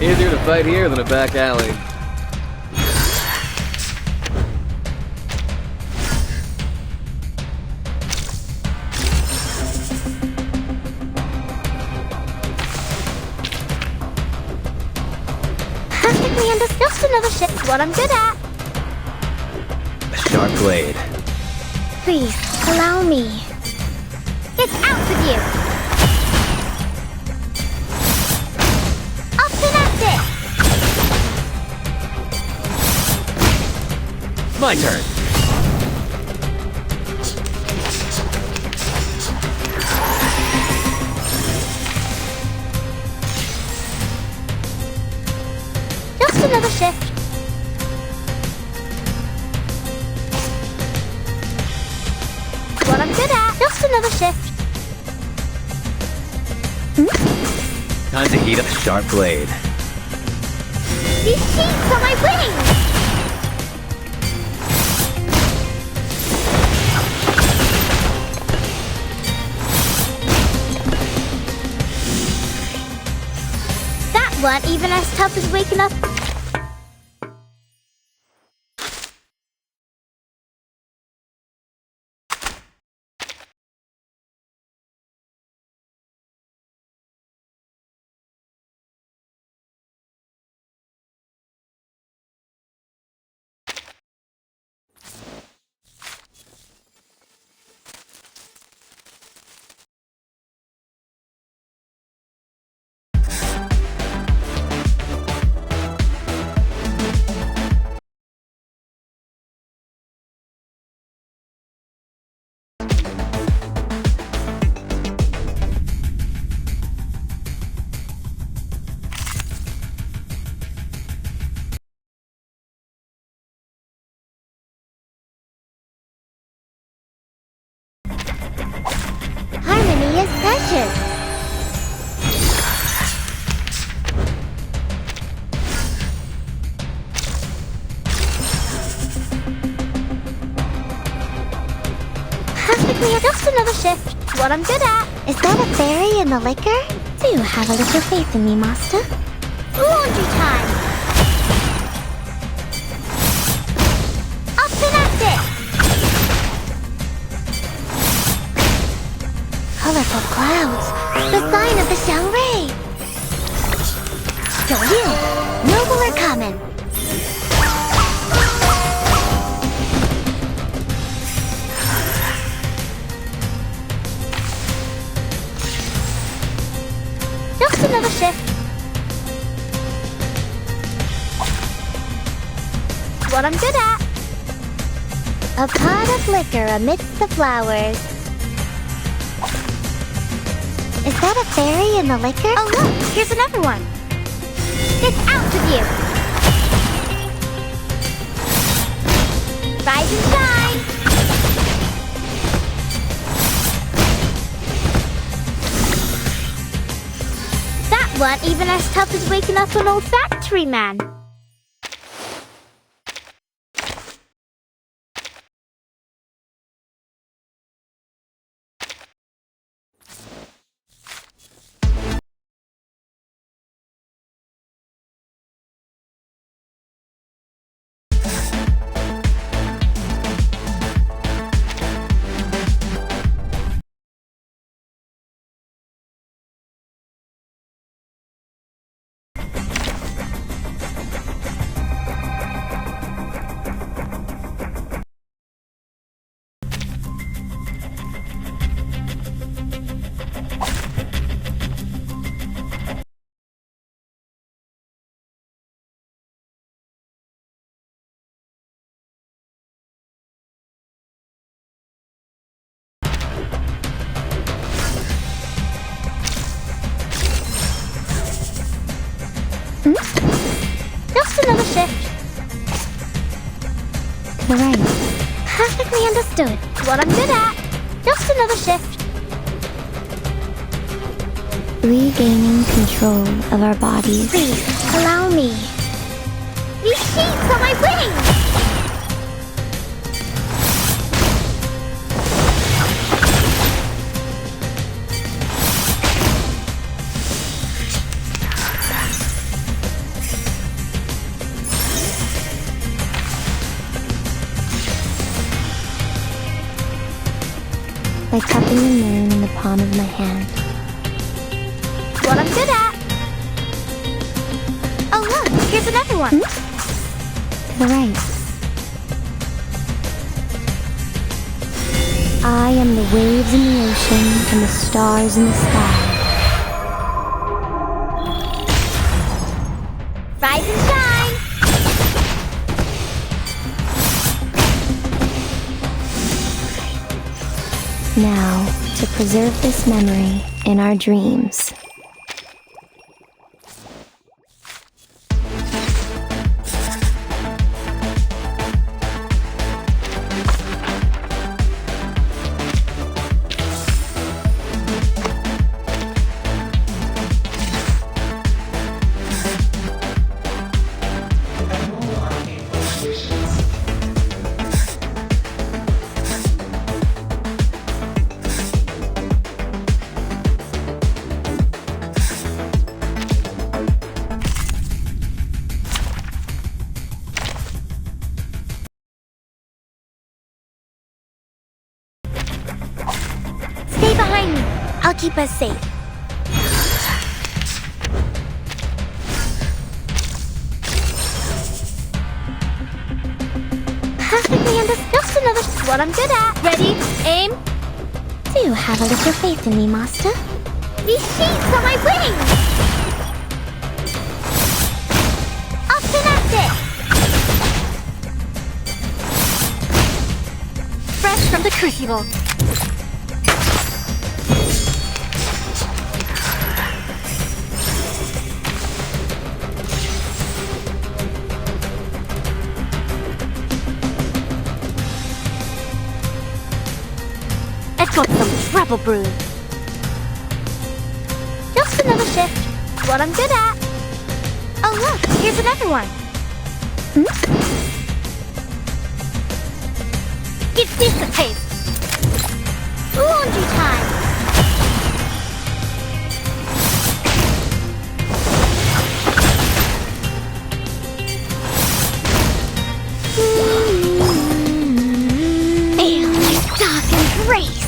Easier to fight here than a back alley. Perfectly understood. Just another shift. What I'm good at. A sharp blade. Please, allow me. It's out with you! Up and at it! My turn. Just another shift. What I'm good at. Just another shift. Time to heat up the sharp blade. These sheets are my wings! That weren't even as tough as waking up. Harmony is precious. Perfectly, just another shift. What I'm good at. Is that a fairy in the liquor? Do have a little faith in me, master. Laundry time. Up and at it. Colorful clouds. The sign of the Shangri. So you, noble are coming. Just another shift. What I'm good at. A pot of liquor amidst the flowers. Is that a fairy in the liquor? Oh look, here's another one. It's out with you. Rise and shine. That weren't even as tough as waking up an old factory man. Just another shift. Right. Perfectly understood. What I'm good at. Just another shift. Regaining control of our bodies. Please, allow me. These sheets are my wings! by cupping the moon in the palm of my hand. What I'm good at. Oh look, here's another one. To the right. I am the waves in the ocean and the stars in the sky. Rise and shine! Now, to preserve this memory in our dreams. Stay behind me. I'll keep us safe. Perfectly understood. Just another what I'm good at. Ready? Aim. Do have a little faith in me, Master. These sheets are my wings! Up and at it! Fresh from the crucible. I've got some trouble brew. Just another shift. What I'm good at. Oh look, here's another one. Give this a taste. Laundry time. Feel my dark embrace.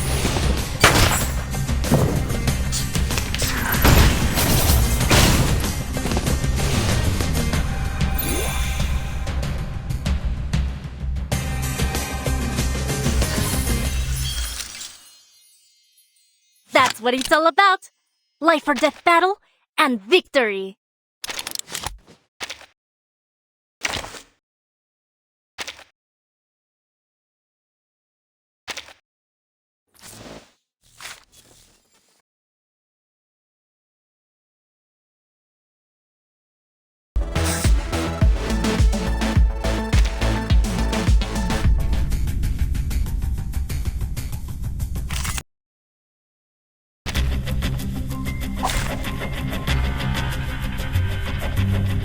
That's what it's all about. Life or death battle and victory.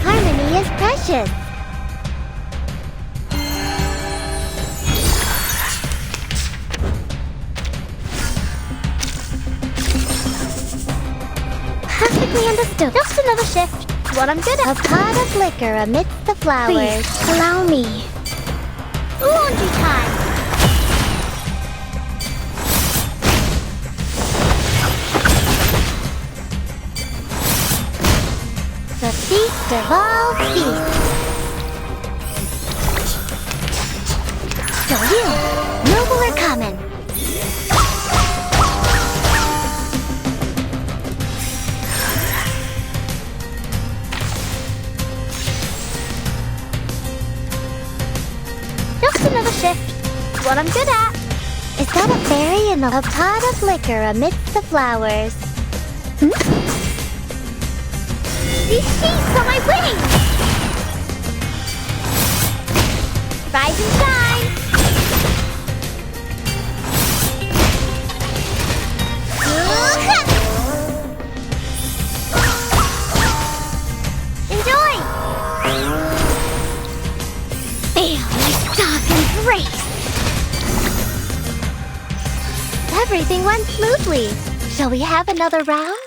Harmony is precious. Perfectly understood. Just another shift. What I'm good at. A pot of liquor amidst the flowers. Please, allow me. Laundry time. The feast of all feasts. So you, noble or common? Just another shift. What I'm good at. Is that a fairy in a pot of liquor amidst the flowers? These sheets are my wings! Rise and shine! Enjoy! Feel my dark embrace! Everything went smoothly. Shall we have another round?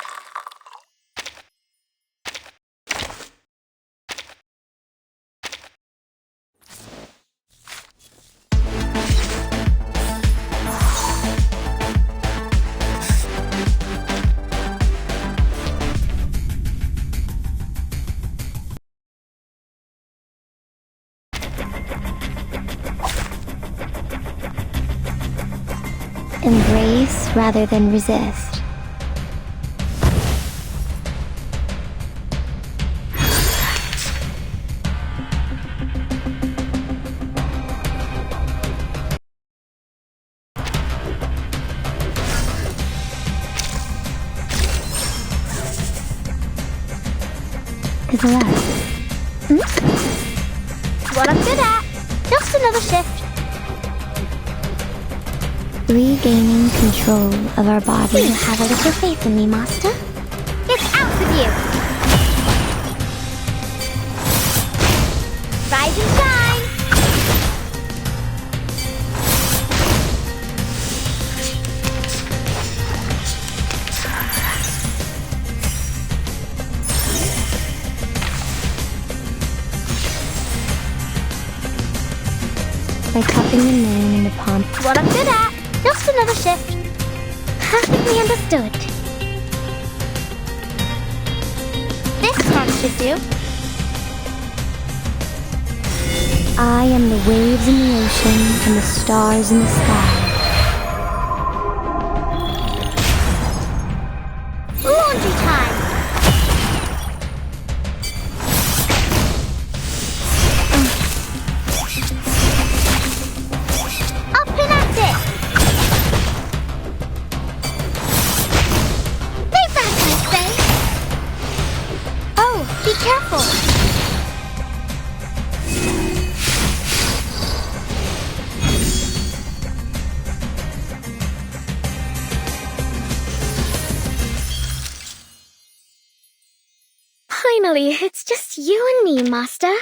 Embrace rather than resist. To the left. What I'm good at. Just another shift. Regaining control of our body. Will you have a little faith in me, Master? It's out of you! Rise and shine! By cupping the moon in the palm. What I'm good at. Just another shift. Perfectly understood. This part should do. I am the waves in the ocean and the stars in the sky. Laundry time! Up and at it! Stay back, I say! Oh, be careful! Finally, it's just you and me, Master.